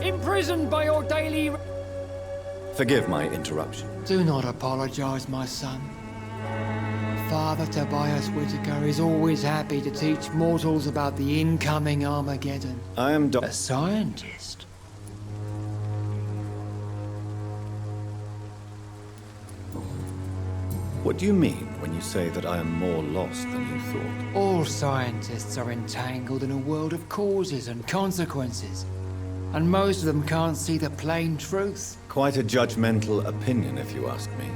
imprisoned by your daily... Forgive my interruption. Do not apologize, my son. Father Tobias Whitaker is always happy to teach mortals about the incoming Armageddon. I am A scientist. What do you mean when you say that I am more lost than you thought? All scientists are entangled in a world of causes and consequences. And most of them can't see the plain truth. Quite a judgmental opinion, if you ask me.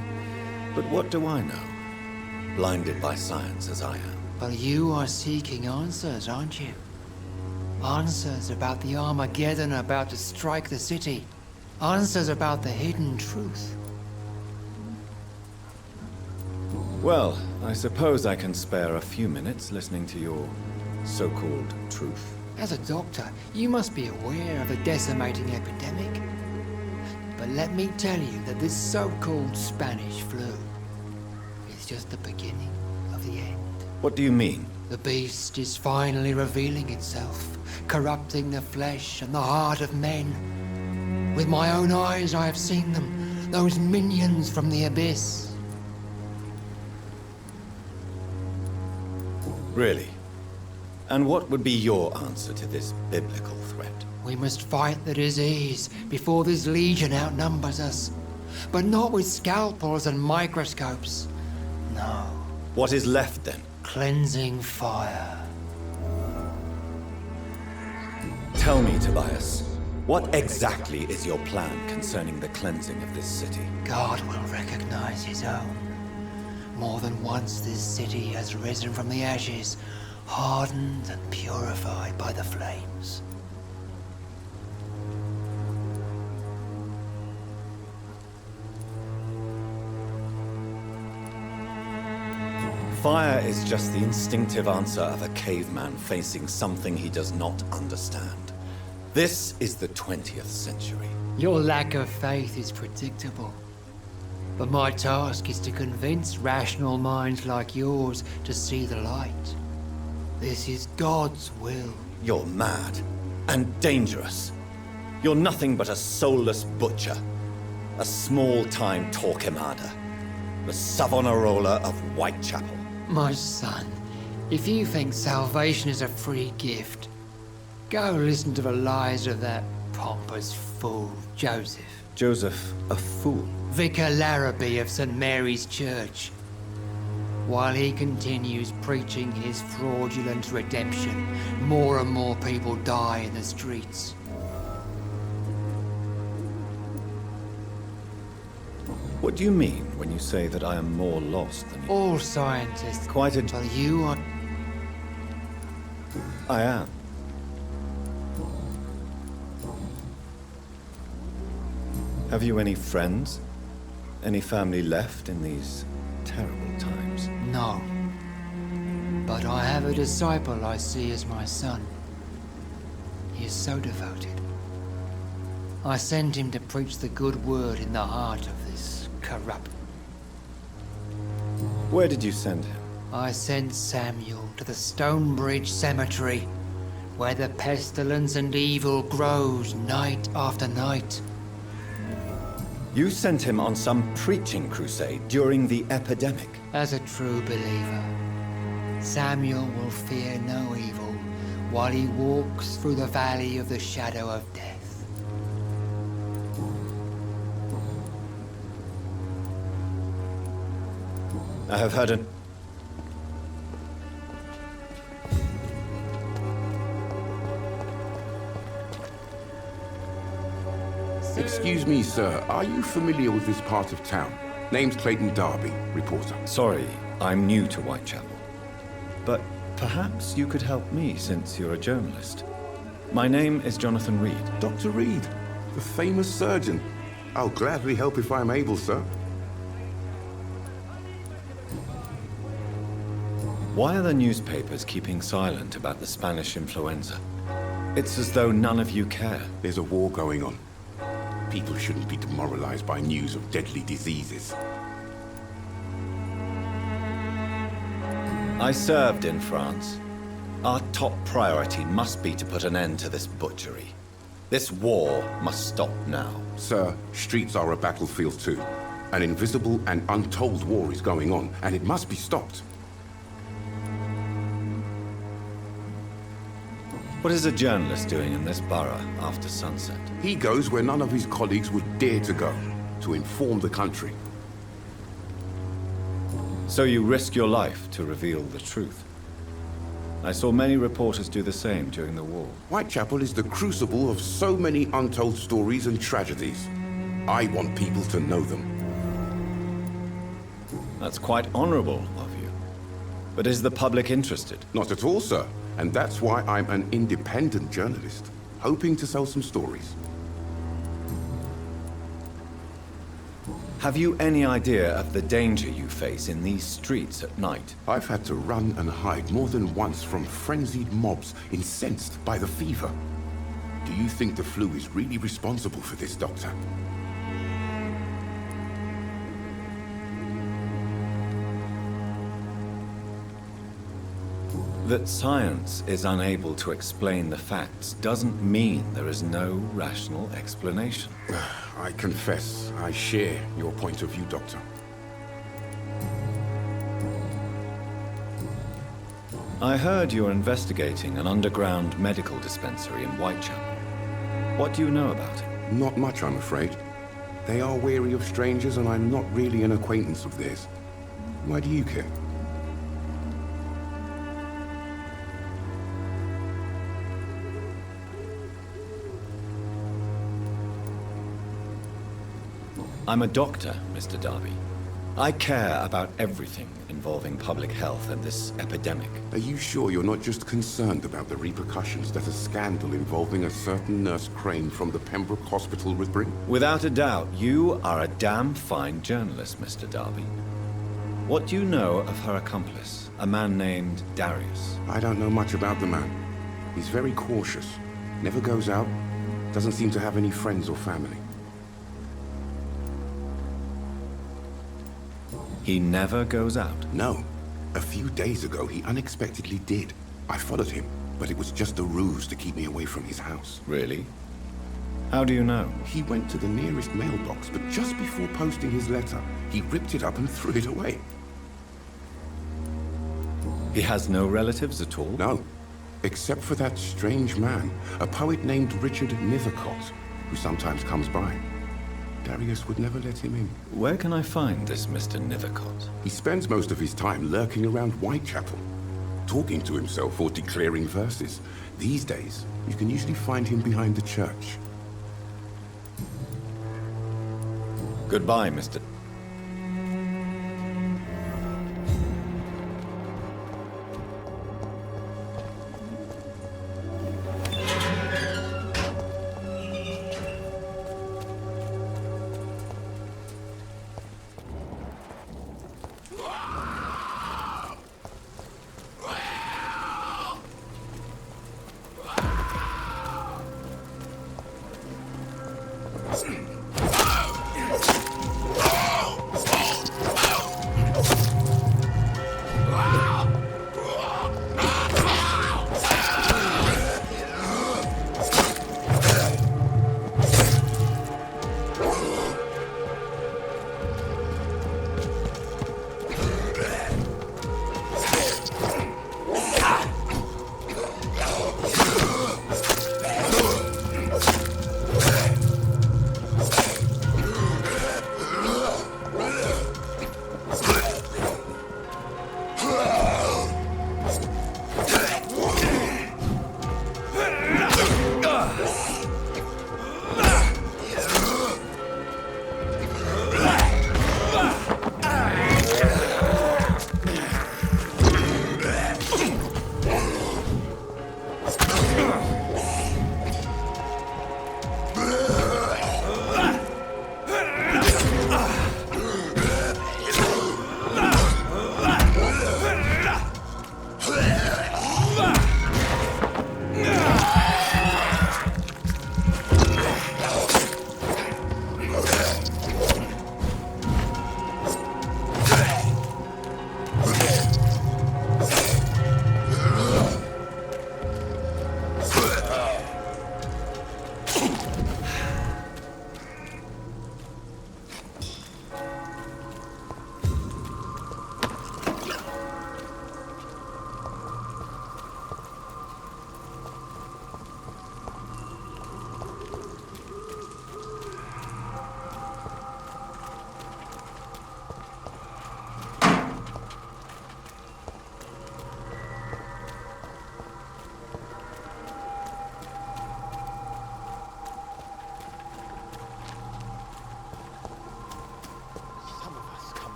But what do I know? Blinded by science as I am. But you are seeking answers, aren't you? Answers about the Armageddon about to strike the city. Answers about the hidden truth. Well, I suppose I can spare a few minutes listening to your so-called truth. As a doctor, you must be aware of the decimating epidemic. But let me tell you that this so-called Spanish flu is just the beginning of the end. What do you mean? The beast is finally revealing itself, corrupting the flesh and the heart of men. With my own eyes I have seen them, those minions from the abyss. Really? And what would be your answer to this biblical threat? We must fight the disease before this legion outnumbers us. But not with scalpels and microscopes. No. What is left then? Cleansing fire. Tell me, Tobias, what exactly is your plan concerning the cleansing of this city? God will recognize his own. More than once this city has risen from the ashes, hardened and purified by the flames. Fire is just the instinctive answer of a caveman facing something he does not understand. This is the 20th century. Your lack of faith is predictable. But my task is to convince rational minds like yours to see the light. This is God's will. You're mad and dangerous. You're nothing but a soulless butcher. A small-time Torquemada. The Savonarola of Whitechapel. My son, if you think salvation is a free gift, go listen to the lies of that pompous fool, Joseph. Joseph, a fool? Vicar Larrabee of St. Mary's Church. While he continues preaching his fraudulent redemption, more and more people die in the streets. What do you mean when you say that I am more lost than you? All scientists... Quite a... Well, you are... I am. Have you any friends? Any family left in these terrible times? No. But I have a disciple I see as my son. He is so devoted. I sent him to preach the good word in the heart of this corrupt... Where did you send him? I sent Samuel to the Stonebridge Cemetery, where the pestilence and evil grows night after night. You sent him on some preaching crusade during the epidemic. As a true believer, Samuel will fear no evil while he walks through the valley of the shadow of death. I have heard an... Excuse me, sir. Are you familiar with this part of town? Name's Clayton Darby, reporter. Sorry, I'm new to Whitechapel. But perhaps you could help me since you're a journalist. My name is Jonathan Reed. Dr. Reed, the famous surgeon. I'll gladly help if I'm able, sir. Why are the newspapers keeping silent about the Spanish influenza? It's as though none of you care. There's a war going on. People shouldn't be demoralized by news of deadly diseases. I served in France. Our top priority must be to put an end to this butchery. This war must stop now. Sir, streets are a battlefield too. An invisible and untold war is going on, and it must be stopped. What is a journalist doing in this borough after sunset? He goes where none of his colleagues would dare to go, to inform the country. So you risk your life to reveal the truth. I saw many reporters do the same during the war. Whitechapel is the crucible of so many untold stories and tragedies. I want people to know them. That's quite honorable of you. But is the public interested? Not at all, sir. And that's why I'm an independent journalist, hoping to sell some stories. Have you any idea of the danger you face in these streets at night? I've had to run and hide more than once from frenzied mobs incensed by the fever. Do you think the flu is really responsible for this, Doctor? That science is unable to explain the facts doesn't mean there is no rational explanation. I confess, I share your point of view, Doctor. I heard you're investigating an underground medical dispensary in Whitechapel. What do you know about it? Not much, I'm afraid. They are wary of strangers, and I'm not really an acquaintance of theirs. Why do you care? I'm a doctor, Mr. Darby. I care about everything involving public health and this epidemic. Are you sure you're not just concerned about the repercussions that a scandal involving a certain Nurse Crane from the Pembroke Hospital would bring? Without a doubt, you are a damn fine journalist, Mr. Darby. What do you know of her accomplice, a man named Darius? I don't know much about the man. He's very cautious, never goes out, doesn't seem to have any friends or family. He never goes out? No. A few days ago, he unexpectedly did. I followed him, but it was just a ruse to keep me away from his house. Really? How do you know? He went to the nearest mailbox, but just before posting his letter, he ripped it up and threw it away. He has no relatives at all? No. Except for that strange man, a poet named Richard Nethercott, who sometimes comes by. Darius would never let him in. Where can I find this Mr. Nethercott? He spends most of his time lurking around Whitechapel, talking to himself or declaring verses. These days, you can usually find him behind the church. Goodbye, Mr.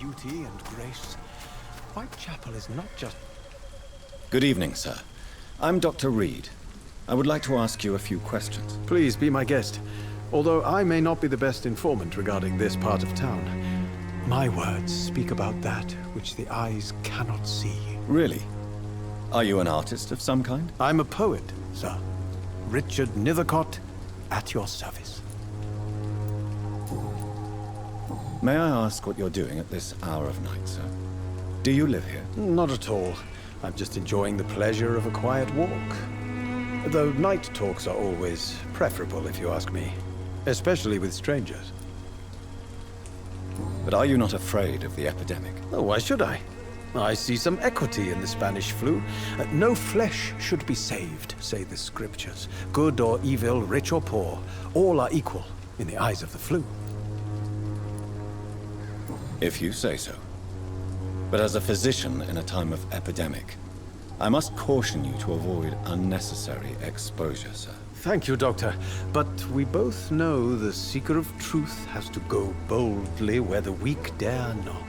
beauty and grace. Whitechapel is not just... Good evening, sir. I'm Dr. Reed. I would like to ask you a few questions. Please be my guest. Although I may not be the best informant regarding this part of town, my words speak about that which the eyes cannot see. Really? Are you an artist of some kind? I'm a poet, sir. Richard Nethercott, at your service. May I ask what you're doing at this hour of night, sir? Do you live here? Not at all. I'm just enjoying the pleasure of a quiet walk. Though night talks are always preferable, if you ask me. Especially with strangers. But are you not afraid of the epidemic? Oh, why should I? I see some equity in the Spanish flu. No flesh should be saved, say the scriptures. Good or evil, rich or poor, all are equal in the eyes of the flu. If you say so. But as a physician in a time of epidemic, I must caution you to avoid unnecessary exposure, sir. Thank you, Doctor. But we both know the seeker of truth has to go boldly where the weak dare not.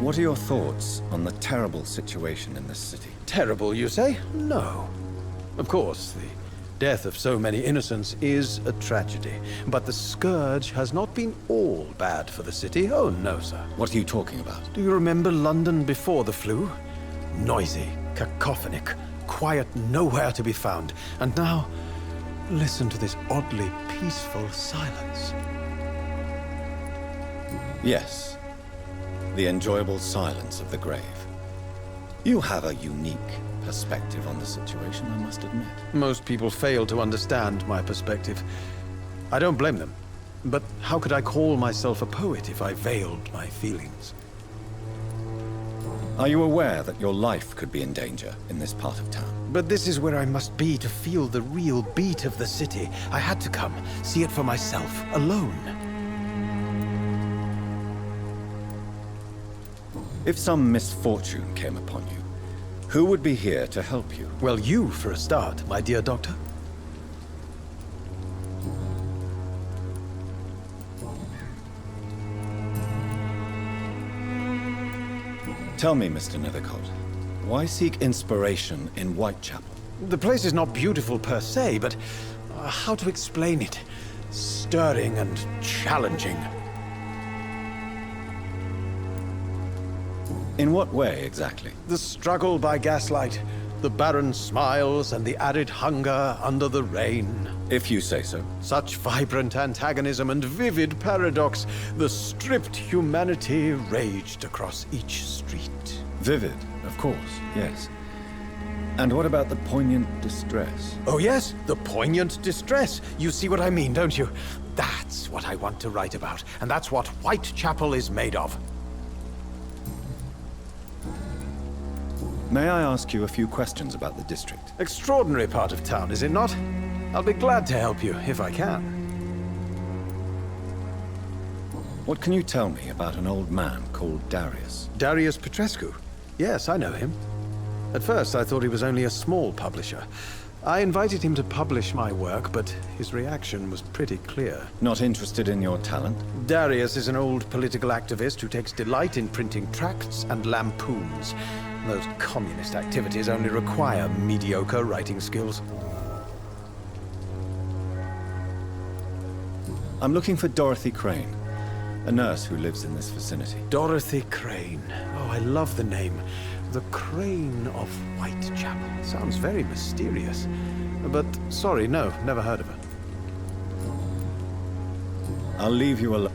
What are your thoughts on the terrible situation in this city? Terrible, you say? No. Of course, the death of so many innocents is a tragedy. But the scourge has not been all bad for the city. Oh, no, sir. What are you talking about? Do you remember London before the flu? Noisy, cacophonic, quiet nowhere to be found. And now, listen to this oddly peaceful silence. Yes. The enjoyable silence of the grave. You have a unique perspective on the situation, I must admit. Most people fail to understand my perspective. I don't blame them. But how could I call myself a poet if I veiled my feelings? Are you aware that your life could be in danger in this part of town? But this is where I must be to feel the real beat of the city. I had to come, see it for myself, alone. If some misfortune came upon you, who would be here to help you? Well, you for a start, my dear doctor. Tell me, Mr. Nethercott, why seek inspiration in Whitechapel? The place is not beautiful per se, but how to explain it? Stirring and challenging. In what way, exactly? The struggle by gaslight, the barren smiles and the arid hunger under the rain. If you say so. Such vibrant antagonism and vivid paradox, the stripped humanity raged across each street. Vivid, of course, yes. And what about the poignant distress? Oh yes, the poignant distress. You see what I mean, don't you? That's what I want to write about, and that's what Whitechapel is made of. May I ask you a few questions about the district? Extraordinary part of town, is it not? I'll be glad to help you, if I can. What can you tell me about an old man called Darius? Darius Petrescu? Yes, I know him. At first, I thought he was only a small publisher. I invited him to publish my work, but his reaction was pretty clear. Not interested in your talent? Darius is an old political activist who takes delight in printing tracts and lampoons. Those communist activities only require mediocre writing skills. I'm looking for Dorothy Crane, a nurse who lives in this vicinity. Dorothy Crane. Oh, I love the name. The Crane of Whitechapel. Sounds very mysterious. But, sorry, no, never heard of her. I'll leave you alone.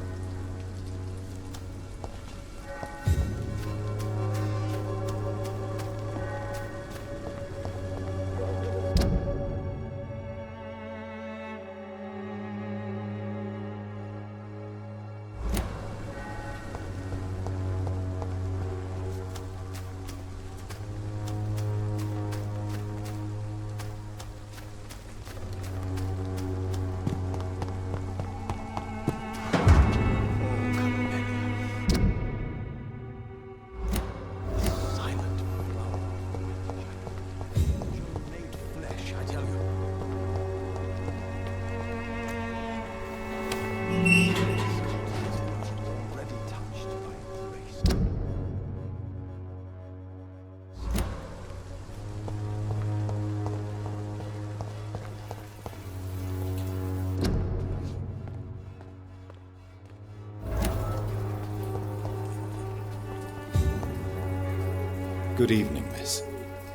Good evening, miss.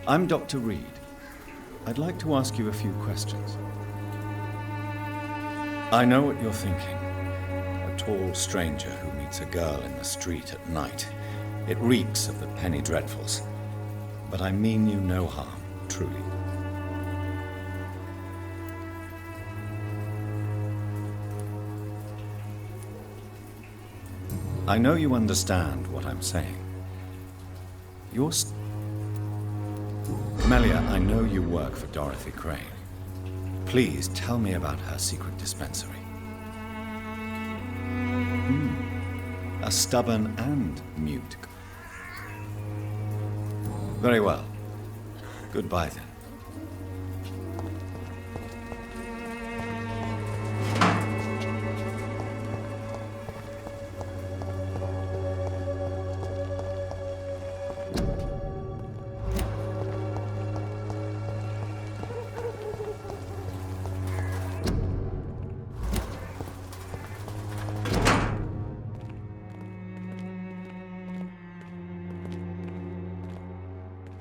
I'm Dr. Reed. I'd like to ask you a few questions. I know what you're thinking. A tall stranger who meets a girl in the street at night. It reeks of the penny dreadfuls. But I mean you no harm, truly. I know you understand what I'm saying. Melia, I know you work for Dorothy Crane. Please tell me about her secret dispensary. A stubborn and mute. Very well. Goodbye then.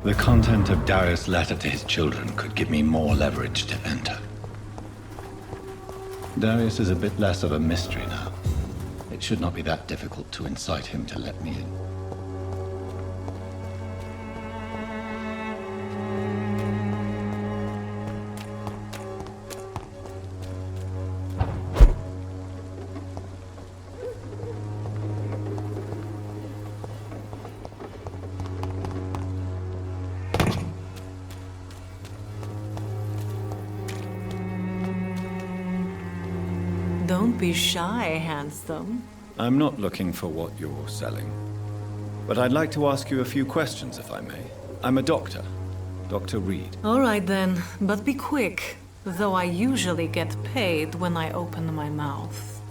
The content of Darius' letter to his children could give me more leverage to enter. Darius is a bit less of a mystery now. It should not be that difficult to incite him to let me in. Don't be shy, handsome. I'm not looking for what you're selling. But I'd like to ask you a few questions, if I may. I'm a doctor. Dr. Reed. All right then, but be quick. Though I usually get paid when I open my mouth.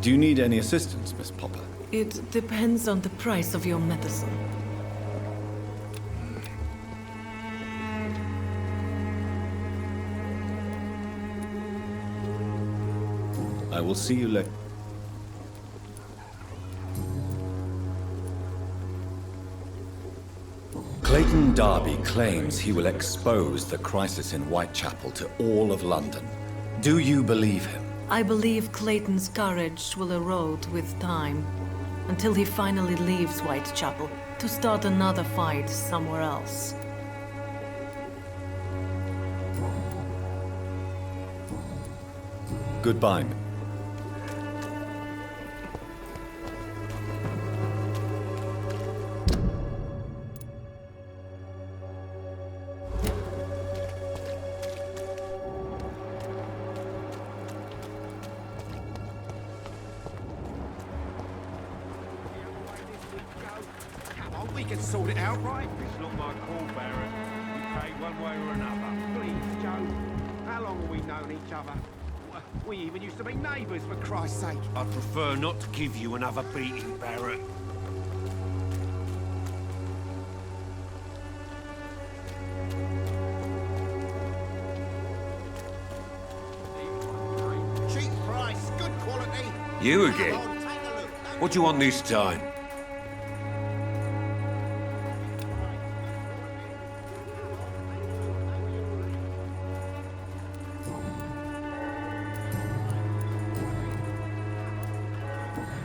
Do you need any assistance, Miss Popper? It depends on the price of your medicine. I will see you later. Clayton Darby claims he will expose the crisis in Whitechapel to all of London. Do you believe him? I believe Clayton's courage will erode with time, until he finally leaves Whitechapel to start another fight somewhere else. Goodbye. We can sort it out, right? It's not my call, Baron. We pay one way or another. Please, Joe. How long have we known each other? We even used to be neighbours, for Christ's sake. I'd prefer not to give you another beating, Barrett. Cheap price, good quality. You again? Come on, take a look. What do you want this time?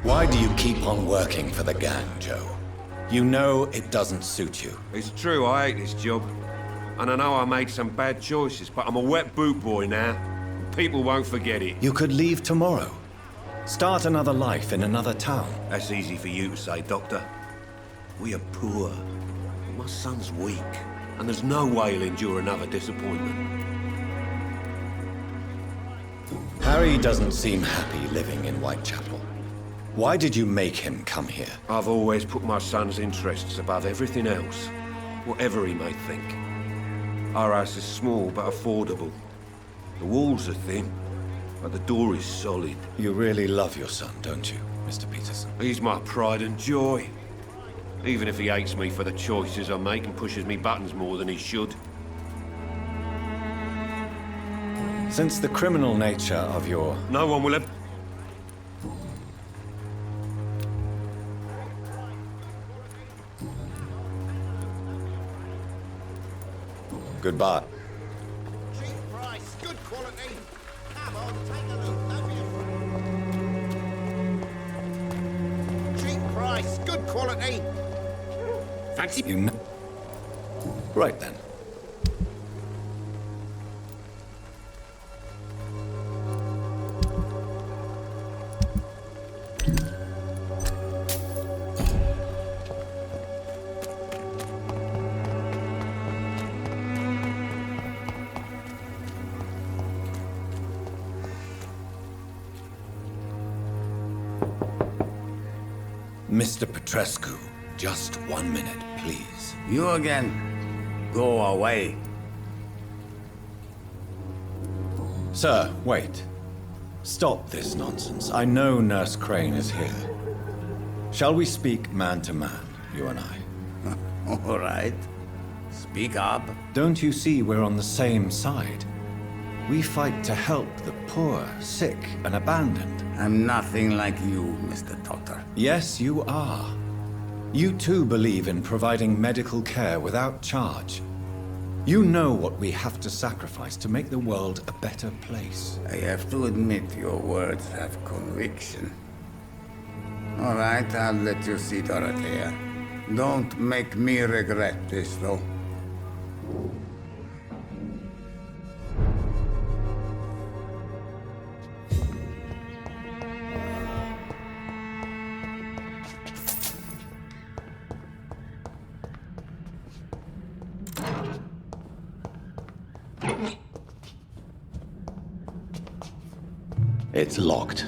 Why do you keep on working for the gang, Joe? You know it doesn't suit you. It's true, I hate this job. And I know I made some bad choices, but I'm a wet boot boy now. And people won't forget it. You could leave tomorrow. Start another life in another town. That's easy for you to say, Doctor. We are poor. My son's weak. And there's no way he'll endure another disappointment. Harry doesn't seem happy living in Whitechapel. Why did you make him come here? I've always put my son's interests above everything else, whatever he may think. Our house is small but affordable. The walls are thin, but the door is solid. You really love your son, don't you, Mr. Peterson? He's my pride and joy. Even if he hates me for the choices I make and pushes me buttons more than he should. Since the criminal nature of your... No one will ever... Goodbye. Cheap price, good quality. Come on, take a look. Don't be afraid. Cheap price, good quality. Fancy you know. Right then. Mr. Petrescu, just 1 minute, please. You again. Go away. Sir, wait. Stop this nonsense. I know Nurse Crane is here. Shall we speak man to man, you and I? All right. Speak up. Don't you see we're on the same side? We fight to help the poor, sick, and abandoned. I'm nothing like you, Mr. Doctor. Yes, you are. You too believe in providing medical care without charge. You know what we have to sacrifice to make the world a better place. I have to admit your words have conviction. All right, I'll let you see Dorothea. Don't make me regret this, though. It's locked.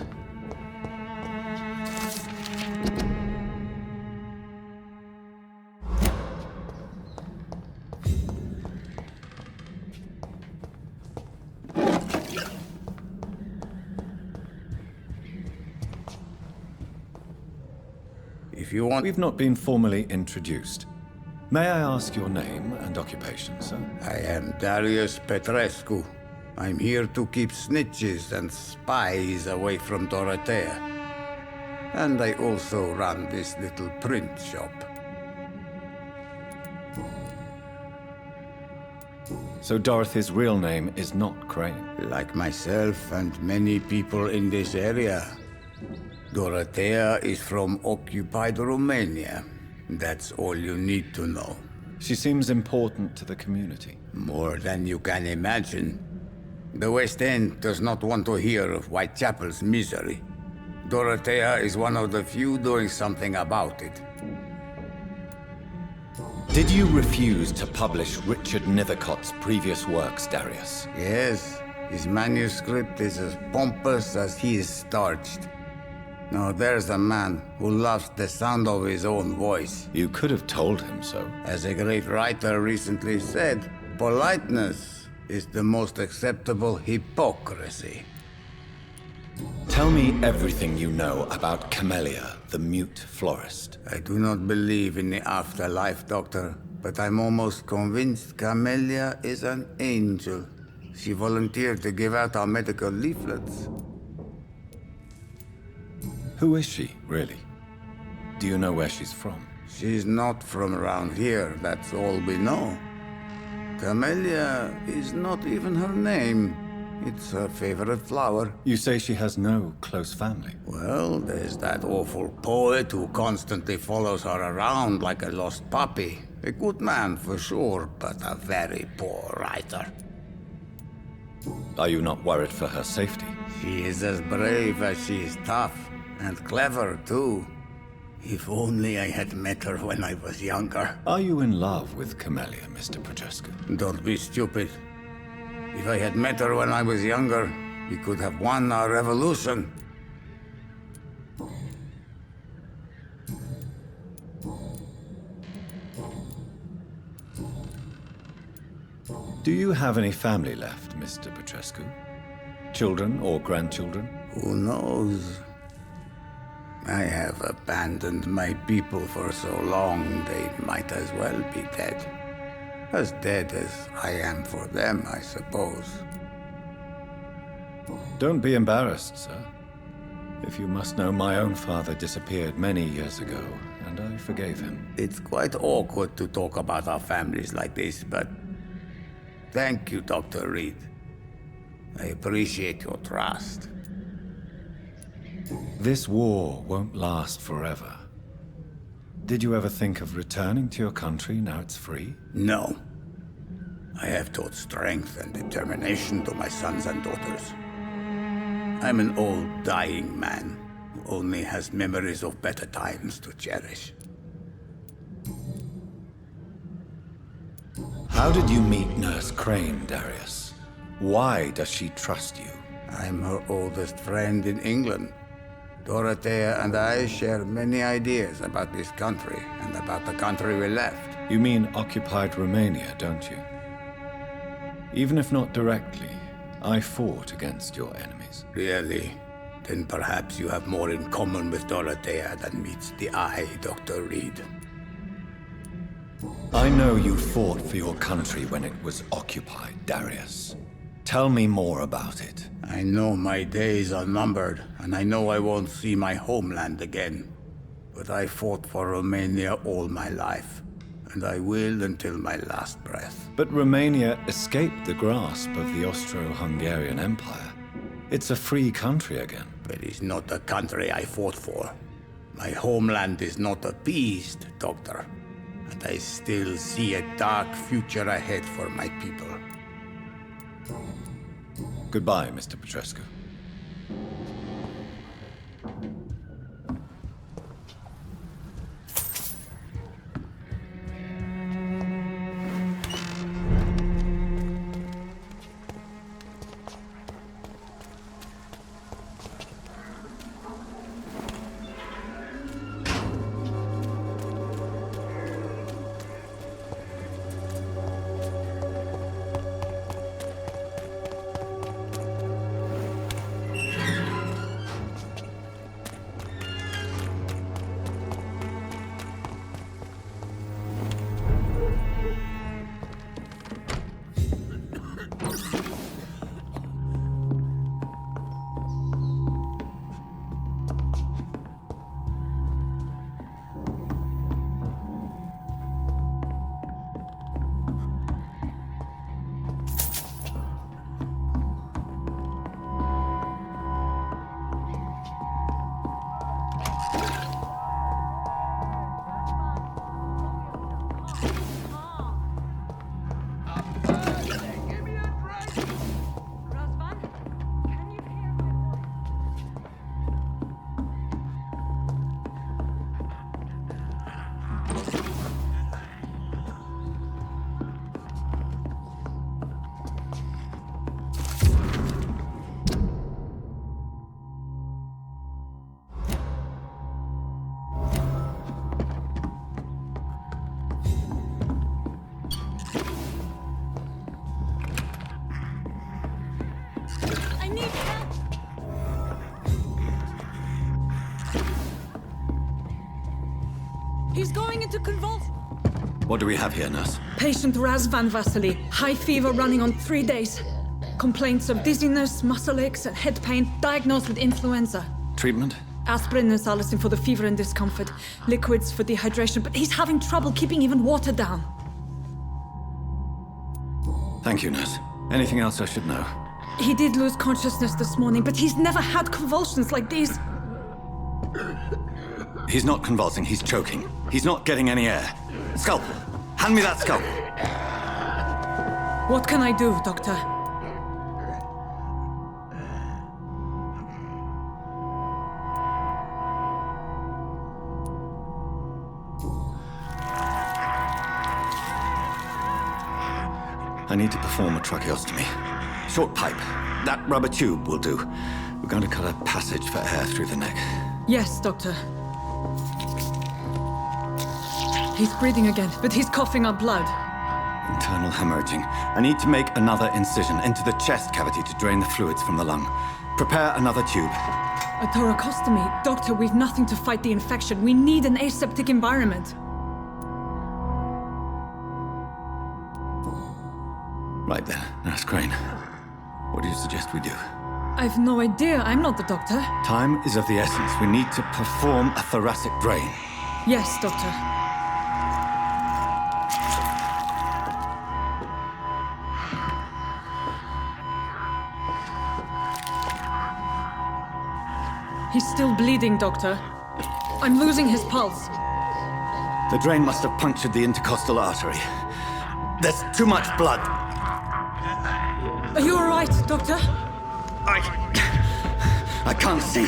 If you want... We've not been formally introduced. May I ask your name and occupation, sir? I am Darius Petrescu. I'm here to keep snitches and spies away from Dorothea. And I also run this little print shop. So Dorothy's real name is not Crane? Like myself and many people in this area, Dorothea is from occupied Romania. That's all you need to know. She seems important to the community. More than you can imagine. The West End does not want to hear of Whitechapel's misery. Dorothea is one of the few doing something about it. Did you refuse to publish Richard Nethercott's previous works, Darius? Yes, his manuscript is as pompous as he is starched. Now there's a man who loves the sound of his own voice. You could have told him so. As a great writer recently said, politeness is the most acceptable hypocrisy. Tell me everything you know about Camellia, the mute florist. I do not believe in the afterlife, Doctor, but I'm almost convinced Camellia is an angel. She volunteered to give out our medical leaflets. Who is she, really? Do you know where she's from? She's not from around here, that's all we know. Camellia is not even her name. It's her favorite flower. You say she has no close family? Well, there's that awful poet who constantly follows her around like a lost puppy. A good man for sure, but a very poor writer. Are you not worried for her safety? She is as brave as she is tough, and clever too. If only I had met her when I was younger. Are you in love with Camellia, Mr. Petrescu? Don't be stupid. If I had met her when I was younger, we could have won our revolution. Do you have any family left, Mr. Petrescu? Children or grandchildren? Who knows? I have abandoned my people for so long, they might as well be dead. As dead as I am for them, I suppose. Don't be embarrassed, sir. If you must know, my own father disappeared many years ago, and I forgave him. It's quite awkward to talk about our families like this, but thank you, Dr. Reed. I appreciate your trust. This war won't last forever. Did you ever think of returning to your country now it's free? No. I have taught strength and determination to my sons and daughters. I'm an old, dying man who only has memories of better times to cherish. How did you meet Nurse Crane, Darius? Why does she trust you? I'm her oldest friend in England. Dorothea and I share many ideas about this country and about the country we left. You mean occupied Romania, don't you? Even if not directly, I fought against your enemies. Really? Then perhaps you have more in common with Dorothea than meets the eye, Dr. Reed. I know you fought for your country when it was occupied, Darius. Tell me more about it. I know my days are numbered, and I know I won't see my homeland again. But I fought for Romania all my life, and I will until my last breath. But Romania escaped the grasp of the Austro-Hungarian Empire. It's a free country again. But it's not the country I fought for. My homeland is not appeased, Doctor. And I still see a dark future ahead for my people. Goodbye, Mr. Petrescu. He's going into convulsion. What do we have here, nurse? Patient Razvan Vasily. High fever running on 3 days. Complaints of dizziness, muscle aches, and head pain. Diagnosed with influenza. Treatment? Aspirin and salicin for the fever and discomfort. Liquids for dehydration, but he's having trouble keeping even water down. Thank you, nurse. Anything else I should know? He did lose consciousness this morning, but he's never had convulsions like these. He's not convulsing, he's choking. He's not getting any air. Scalpel! Hand me that scalpel! What can I do, Doctor? I need to perform a tracheostomy. Short pipe. That rubber tube will do. We're going to cut a passage for air through the neck. Yes, Doctor. He's breathing again, but he's coughing up blood. Internal hemorrhaging. I need to make another incision into the chest cavity to drain the fluids from the lung. Prepare another tube. A thoracostomy? Doctor, we've nothing to fight the infection. We need an aseptic environment. Right then, Nurse Crane. What do you suggest we do? I've no idea. I'm not the doctor. Time is of the essence. We need to perform a thoracic drain. Yes, doctor. He's still bleeding, doctor. I'm losing his pulse. The drain must have punctured the intercostal artery. There's too much blood. Are you all right, doctor? I can't see.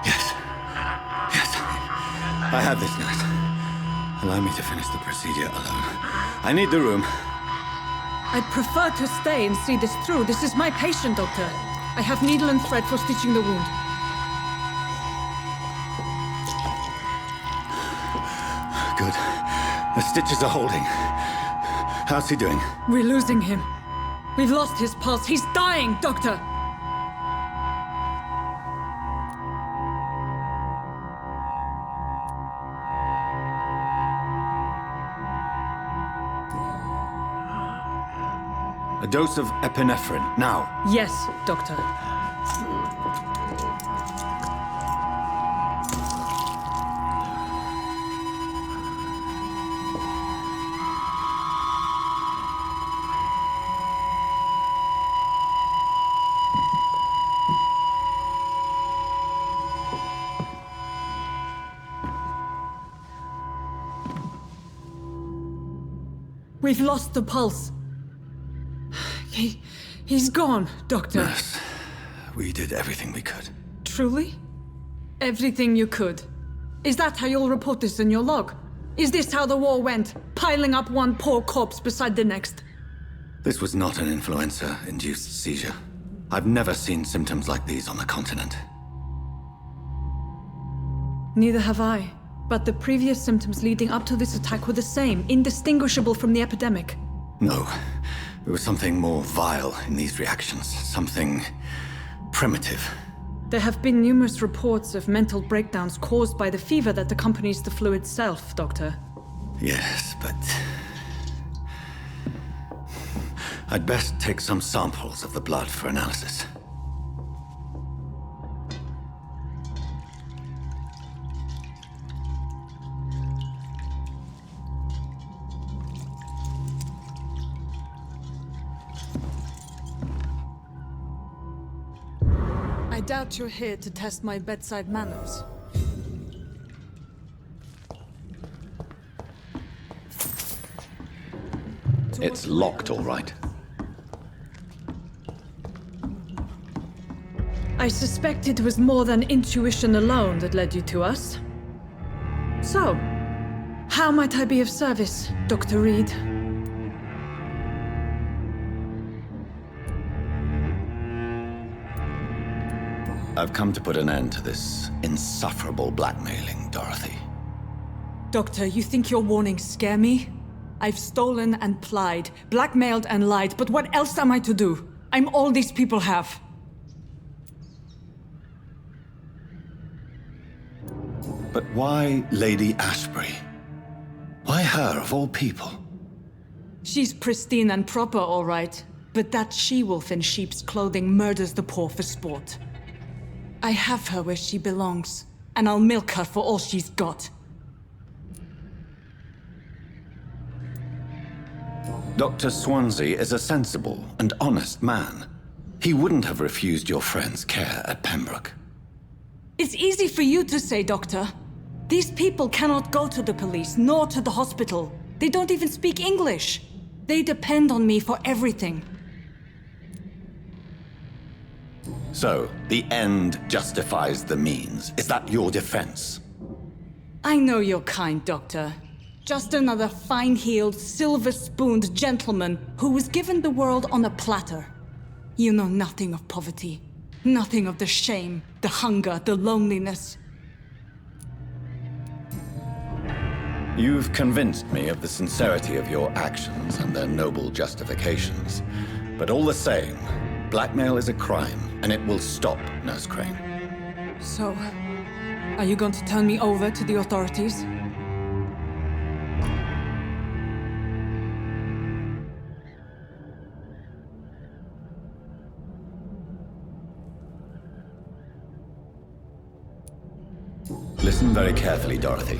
Yes. I have this, nurse. Allow me to finish the procedure alone. I need the room. I'd prefer to stay and see this through. This is my patient, doctor. I have needle and thread for stitching the wound. Good. The stitches are holding. How's he doing? We're losing him. We've lost his pulse. He's dying, doctor! A dose of epinephrine, now. Yes, doctor. We've lost the pulse. He's gone, Doctor. Nurse, we did everything we could. Truly? Everything you could? Is that how you'll report this in your log? Is this how the war went? Piling up one poor corpse beside the next? This was not an influenza-induced seizure. I've never seen symptoms like these on the continent. Neither have I. But the previous symptoms leading up to this attack were the same, indistinguishable from the epidemic. No. There was something more vile in these reactions. Something primitive. There have been numerous reports of mental breakdowns caused by the fever that accompanies the flu itself, Doctor. Yes, but... I'd best take some samples of the blood for analysis. I doubt you're here to test my bedside manners. It's locked, all right. I suspect it was more than intuition alone that led you to us. So, how might I be of service, Dr. Reed? I've come to put an end to this insufferable blackmailing, Dorothy. Doctor, you think your warnings scare me? I've stolen and plied, blackmailed and lied, but what else am I to do? I'm all these people have. But why Lady Ashbury? Why her, of all people? She's pristine and proper, all right. But that she-wolf in sheep's clothing murders the poor for sport. I have her where she belongs, and I'll milk her for all she's got. Dr. Swansea is a sensible and honest man. He wouldn't have refused your friend's care at Pembroke. It's easy for you to say, Doctor. These people cannot go to the police, nor to the hospital. They don't even speak English. They depend on me for everything. So, the end justifies the means. Is that your defense? I know you're kind, Doctor. Just another fine-heeled, silver-spooned gentleman who was given the world on a platter. You know nothing of poverty. Nothing of the shame, the hunger, the loneliness. You've convinced me of the sincerity of your actions and their noble justifications. But all the same, blackmail is a crime, and it will stop, Nurse Crane. So, are you going to turn me over to the authorities? Listen very carefully, Dorothy.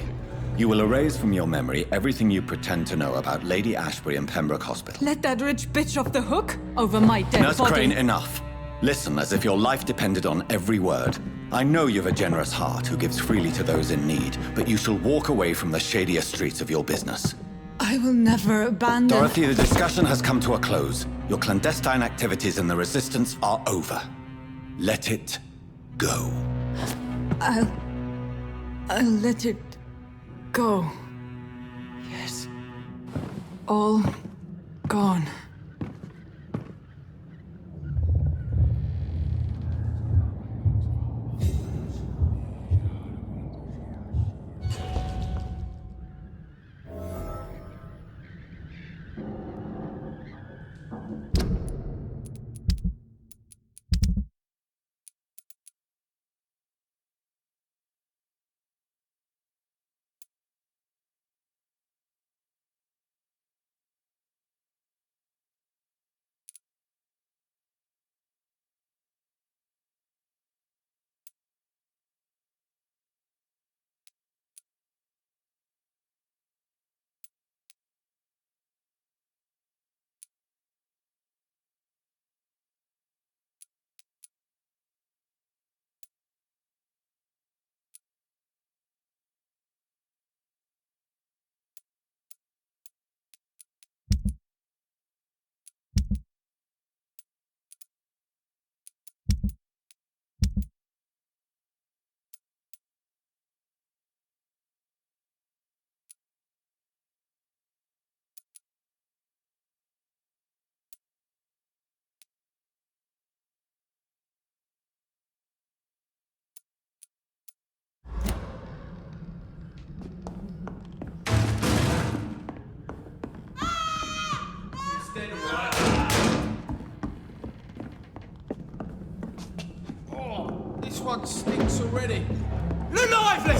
You will erase from your memory everything you pretend to know about Lady Ashbury and Pembroke Hospital. Let that rich bitch off the hook over my dead Nurse body. Crane, enough. Listen as if your life depended on every word. I know you've a generous heart who gives freely to those in need, but you shall walk away from the shadier streets of your business. I will never abandon... Dorothy, the discussion has come to a close. Your clandestine activities in the Resistance are over. Let it go. I'll let it go. Yes. All gone. This one stinks already. Look lively!